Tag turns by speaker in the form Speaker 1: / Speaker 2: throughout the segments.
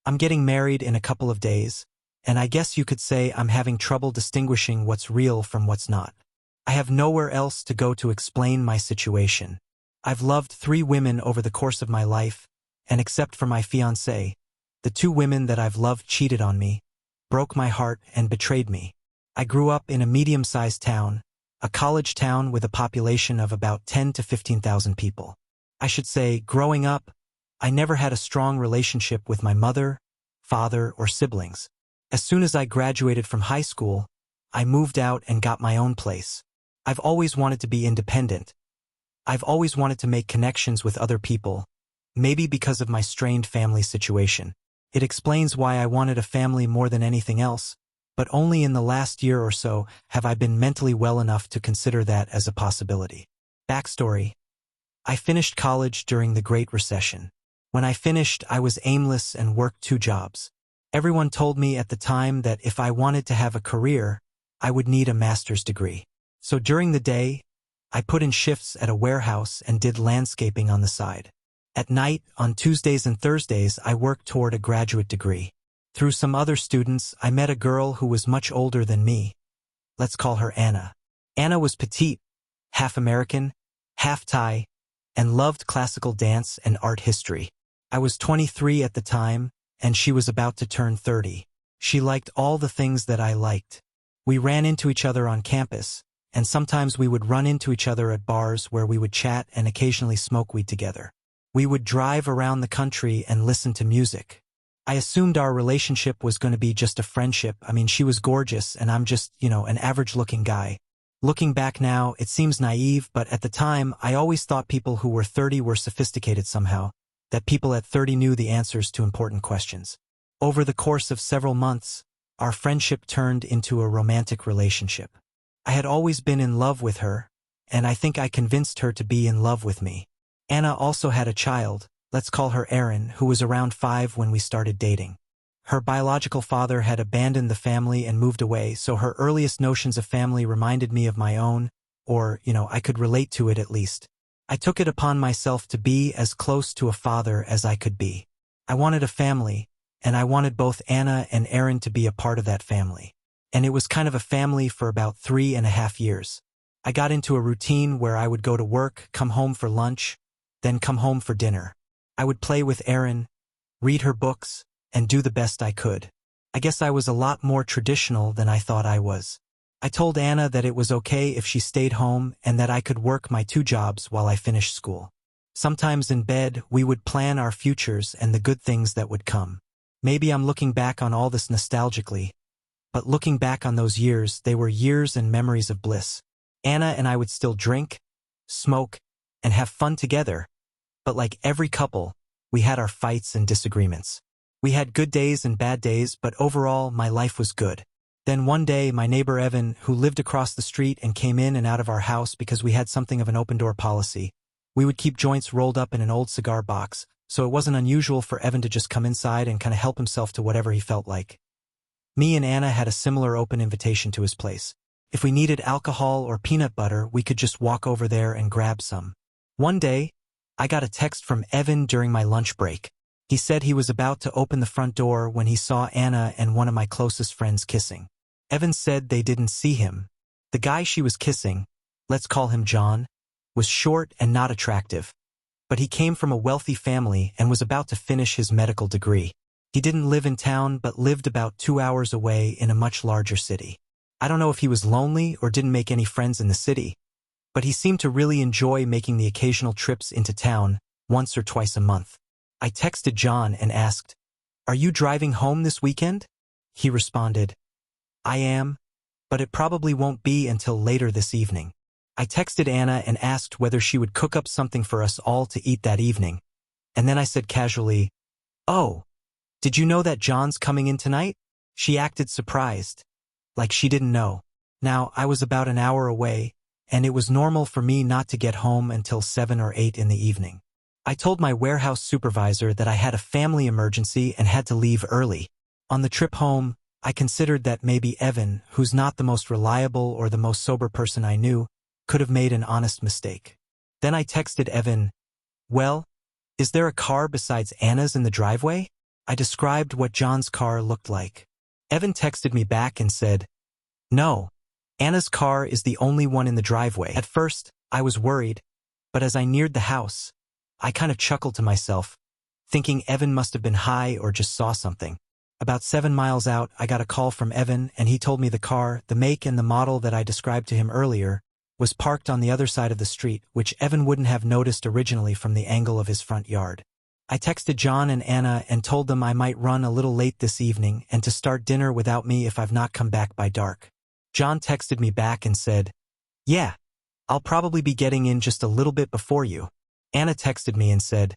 Speaker 1: I'm getting married in a couple of days, and I guess you could say I'm having trouble distinguishing what's real from what's not. I have nowhere else to go to explain my situation. I've loved 3 women over the course of my life, and except for my fiancée, the 2 women that I've loved cheated on me, broke my heart, and betrayed me. I grew up in a medium-sized town, a college town with a population of about 10 to 15,000 people. I should say, growing up, I never had a strong relationship with my mother, father, or siblings. As soon as I graduated from high school, I moved out and got my own place. I've always wanted to be independent. I've always wanted to make connections with other people, maybe because of my strained family situation. It explains why I wanted a family more than anything else, but only in the last year or so have I been mentally well enough to consider that as a possibility. Backstory: I finished college during the Great Recession. When I finished, I was aimless and worked 2 jobs. Everyone told me at the time that if I wanted to have a career, I would need a master's degree. So during the day, I put in shifts at a warehouse and did landscaping on the side. At night, on Tuesdays and Thursdays, I worked toward a graduate degree. Through some other students, I met a girl who was much older than me. Let's call her Anna. Anna was petite, half American, half Thai, and loved classical dance and art history. I was 23 at the time, and she was about to turn 30. She liked all the things that I liked. We ran into each other on campus, and sometimes we would run into each other at bars where we would chat and occasionally smoke weed together. We would drive around the country and listen to music. I assumed our relationship was going to be just a friendship. I mean, she was gorgeous, and I'm just, an average-looking guy. Looking back now, it seems naive, but at the time, I always thought people who were 30 were sophisticated somehow, that people at 30 knew the answers to important questions. Over the course of several months, our friendship turned into a romantic relationship. I had always been in love with her, and I think I convinced her to be in love with me. Anna also had a child, let's call her Erin, who was around 5 when we started dating. Her biological father had abandoned the family and moved away, so her earliest notions of family reminded me of my own, or, I could relate to it at least. I took it upon myself to be as close to a father as I could be. I wanted a family, and I wanted both Anna and Erin to be a part of that family. And it was kind of a family for about 3.5 years. I got into a routine where I would go to work, come home for lunch, then come home for dinner. I would play with Erin, read her books, and do the best I could. I guess I was a lot more traditional than I thought I was. I told Anna that it was okay if she stayed home and that I could work my 2 jobs while I finished school. Sometimes in bed, we would plan our futures and the good things that would come. Maybe I'm looking back on all this nostalgically, but looking back on those years, they were years and memories of bliss. Anna and I would still drink, smoke, and have fun together. But like every couple, we had our fights and disagreements. We had good days and bad days, but overall, my life was good. Then one day, my neighbor Evan, who lived across the street and came in and out of our house because we had something of an open-door policy. We would keep joints rolled up in an old cigar box, so it wasn't unusual for Evan to just come inside and kind of help himself to whatever he felt like. Me and Anna had a similar open invitation to his place. If we needed alcohol or peanut butter, we could just walk over there and grab some. One day, I got a text from Evan during my lunch break. He said he was about to open the front door when he saw Anna and one of my closest friends kissing. Evan said they didn't see him. The guy she was kissing, let's call him John, was short and not attractive, but he came from a wealthy family and was about to finish his medical degree. He didn't live in town but lived about 2 hours away in a much larger city. I don't know if he was lonely or didn't make any friends in the city, but he seemed to really enjoy making the occasional trips into town once or twice a month. I texted John and asked, "Are you driving home this weekend?" He responded, "I am, but it probably won't be until later this evening." I texted Anna and asked whether she would cook up something for us all to eat that evening, and then I said casually, "Oh, did you know that John's coming in tonight?" She acted surprised, like she didn't know. Now, I was about an hour away, and it was normal for me not to get home until 7 or 8 in the evening. I told my warehouse supervisor that I had a family emergency and had to leave early. On the trip home, I considered that maybe Evan, who's not the most reliable or the most sober person I knew, could have made an honest mistake. Then I texted Evan, "Well, is there a car besides Anna's in the driveway?" I described what John's car looked like. Evan texted me back and said, "No, Anna's car is the only one in the driveway." At first, I was worried, but as I neared the house, I kind of chuckled to myself, thinking Evan must have been high or just saw something. About 7 miles out, I got a call from Evan, and he told me the car, the make and the model that I described to him earlier, was parked on the other side of the street, which Evan wouldn't have noticed originally from the angle of his front yard. I texted John and Anna and told them I might run a little late this evening and to start dinner without me if I've not come back by dark. John texted me back and said, "Yeah, I'll probably be getting in just a little bit before you." Anna texted me and said,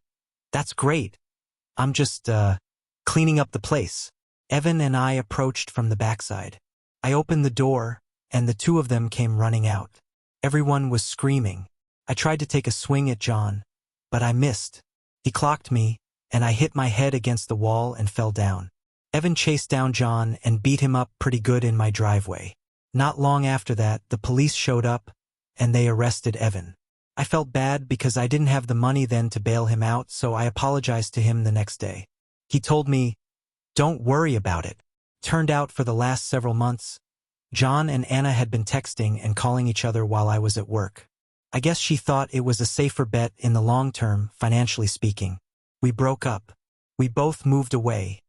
Speaker 1: "That's great. I'm just, cleaning up the place." Evan and I approached from the backside. I opened the door, and the two of them came running out. Everyone was screaming. I tried to take a swing at John, but I missed. He clocked me, and I hit my head against the wall and fell down. Evan chased down John and beat him up pretty good in my driveway. Not long after that, the police showed up, and they arrested Evan. I felt bad because I didn't have the money then to bail him out, so I apologized to him the next day. He told me, "Don't worry about it." Turned out for the last several months, John and Anna had been texting and calling each other while I was at work. I guess she thought it was a safer bet in the long term, financially speaking. We broke up. We both moved away.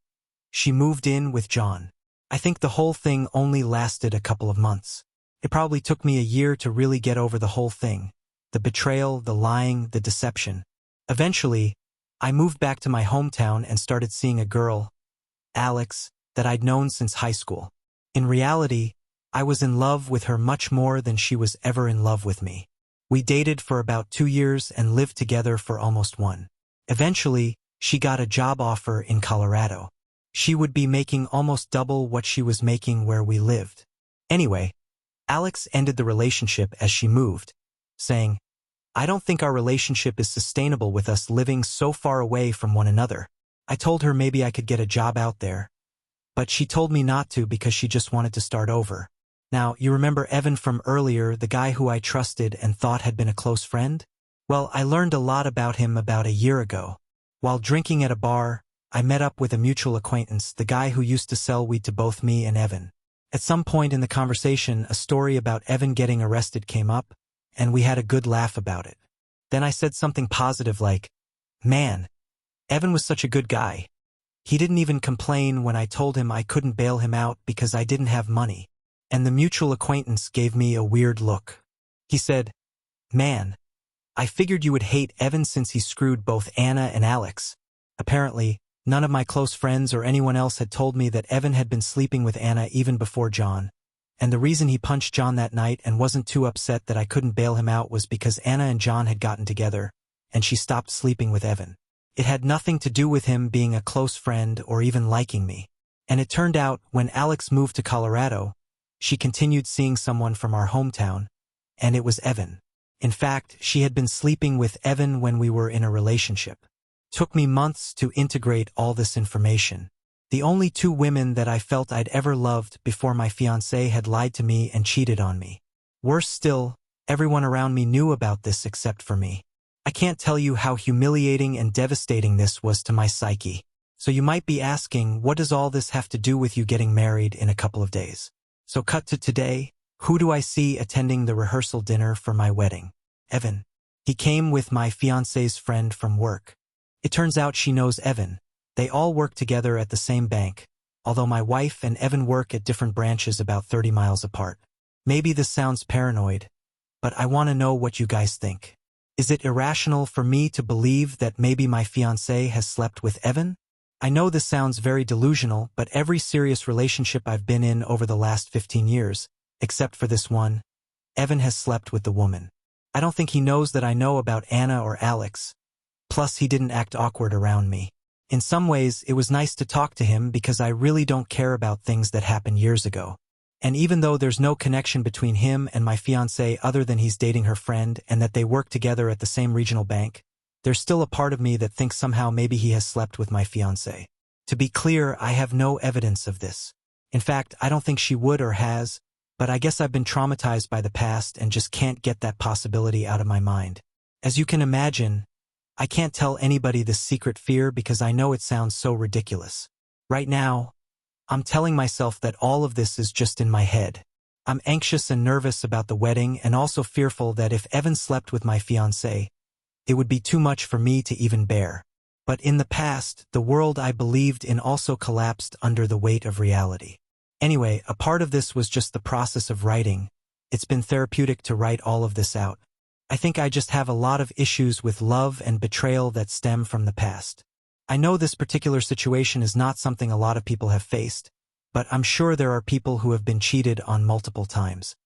Speaker 1: She moved in with John. I think the whole thing only lasted a couple of months. It probably took me a year to really get over the whole thing. The betrayal, the lying, the deception. Eventually, I moved back to my hometown and started seeing a girl, Alex, that I'd known since high school. In reality, I was in love with her much more than she was ever in love with me. We dated for about 2 years and lived together for almost 1. Eventually, she got a job offer in Colorado. She would be making almost double what she was making where we lived. Anyway, Alex ended the relationship as she moved, saying, "I don't think our relationship is sustainable with us living so far away from one another." I told her maybe I could get a job out there, but she told me not to because she just wanted to start over. Now, you remember Evan from earlier, the guy who I trusted and thought had been a close friend? Well, I learned a lot about him about a year ago. While drinking at a bar, I met up with a mutual acquaintance, the guy who used to sell weed to both me and Evan. At some point in the conversation, a story about Evan getting arrested came up, and we had a good laugh about it. Then I said something positive like, "Man, Evan was such a good guy. He didn't even complain when I told him I couldn't bail him out because I didn't have money." And the mutual acquaintance gave me a weird look. He said, "Man, I figured you would hate Evan since he screwed both Anna and Alex." Apparently, none of my close friends or anyone else had told me that Evan had been sleeping with Anna even before John, and the reason he punched John that night and wasn't too upset that I couldn't bail him out was because Anna and John had gotten together, and she stopped sleeping with Evan. It had nothing to do with him being a close friend or even liking me. And it turned out, when Alex moved to Colorado, she continued seeing someone from our hometown, and it was Evan. In fact, she had been sleeping with Evan when we were in a relationship. Took me months to integrate all this information. The only 2 women that I felt I'd ever loved before my fiancé had lied to me and cheated on me. Worse still, everyone around me knew about this except for me. I can't tell you how humiliating and devastating this was to my psyche. So you might be asking, what does all this have to do with you getting married in a couple of days? So cut to today, who do I see attending the rehearsal dinner for my wedding? Evan. He came with my fiancé's friend from work. It turns out she knows Evan. They all work together at the same bank, although my wife and Evan work at different branches about 30 miles apart. Maybe this sounds paranoid, but I want to know what you guys think. Is it irrational for me to believe that maybe my fiancé has slept with Evan? I know this sounds very delusional, but every serious relationship I've been in over the last 15 years, except for this one, Evan has slept with the woman. I don't think he knows that I know about Anna or Alex. Plus, he didn't act awkward around me. In some ways, it was nice to talk to him because I really don't care about things that happened years ago. And even though there's no connection between him and my fiancée other than he's dating her friend and that they work together at the same regional bank, there's still a part of me that thinks somehow maybe he has slept with my fiancée. To be clear, I have no evidence of this. In fact, I don't think she would or has, but I guess I've been traumatized by the past and just can't get that possibility out of my mind. As you can imagine, I can't tell anybody this secret fear because I know it sounds so ridiculous. Right now, I'm telling myself that all of this is just in my head. I'm anxious and nervous about the wedding and also fearful that if Evan slept with my fiancée, it would be too much for me to even bear. But in the past, the world I believed in also collapsed under the weight of reality. Anyway, a part of this was just the process of writing. It's been therapeutic to write all of this out. I think I just have a lot of issues with love and betrayal that stem from the past. I know this particular situation is not something a lot of people have faced, but I'm sure there are people who have been cheated on multiple times.